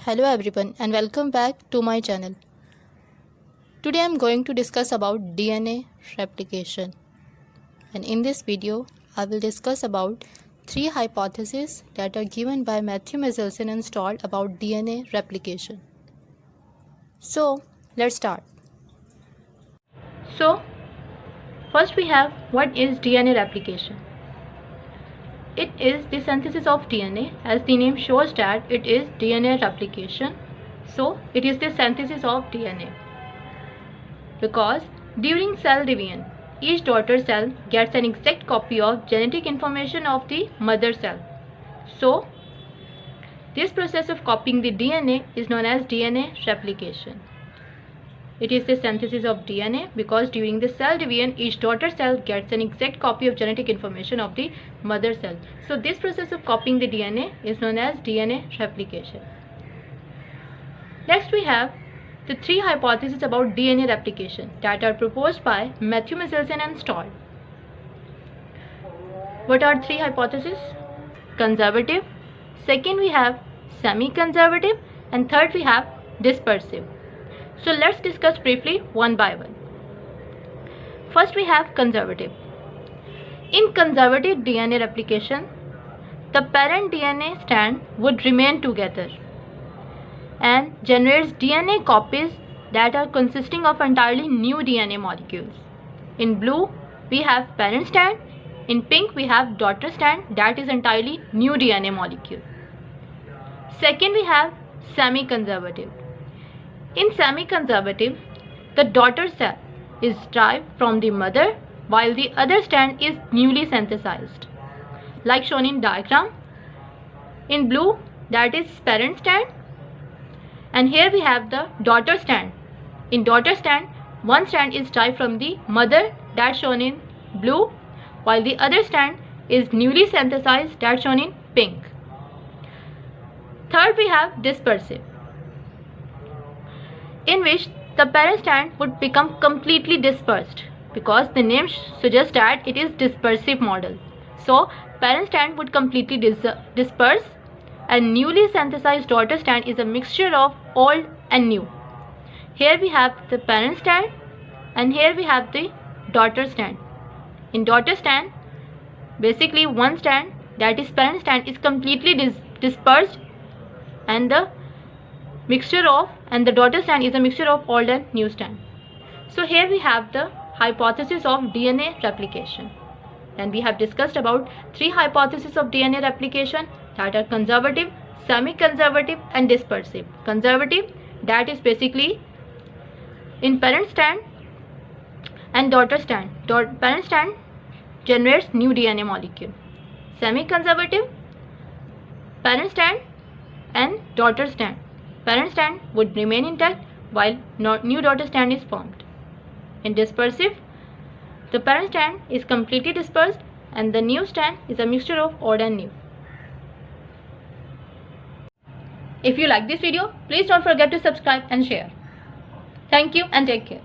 Hello everyone and welcome back to my channel. Today I am going to discuss about DNA replication, and in this video I will discuss about 3 hypotheses that are given by Matthew Meselson and Stoll about DNA replication. So let's start. So first we have, what is DNA replication? It is the synthesis of DNA, as the name shows that it is DNA replication. So it is the synthesis of DNA, because during cell division, each daughter cell gets an exact copy of genetic information of the mother cell. So this process of copying the DNA is known as DNA replication. It is the synthesis of DNA because during the cell division, each daughter cell gets an exact copy of genetic information of the mother cell. So this process of copying the DNA is known as DNA replication. Next we have the 3 hypotheses about DNA replication that are proposed by Matthew Meselson and Stoll. What are 3 hypotheses? Conservative, second we have semi-conservative, and third we have dispersive. So let's discuss briefly one by one. First we have conservative. In conservative DNA replication, the parent DNA strand would remain together and generates DNA copies that are consisting of entirely new DNA molecules. In blue we have parent strand, in pink we have daughter strand that is entirely new DNA molecule. Second we have semi-conservative. In semi-conservative, the daughter cell is derived from the mother while the other strand is newly synthesized, like shown in diagram. In blue, that is parent strand, and here we have the daughter strand. In daughter strand, one strand is derived from the mother, that's shown in blue, while the other strand is newly synthesized, that's shown in pink. Third we have dispersive, in which the parent strand would become completely dispersed, because the name suggests that it is dispersive model. So parent strand would completely disperse, and newly synthesized daughter strand is a mixture of old and new. Here we have the parent strand and here we have the daughter strand. In daughter strand, basically one strand, that is parent strand, is completely dispersed, and the daughter strand is a mixture of old and new strand. So here we have the hypothesis of DNA replication, and we have discussed about 3 hypotheses of DNA replication that are conservative, semi-conservative and dispersive. Conservative, that is basically in parent strand and daughter strand. Parent strand generates new DNA molecule. Semi-conservative, parent strand and daughter strand. Parent strand would remain intact while new daughter strand is formed. In dispersive, the parent strand is completely dispersed and the new strand is a mixture of old and new. If you like this video, please don't forget to subscribe and share. Thank you and take care.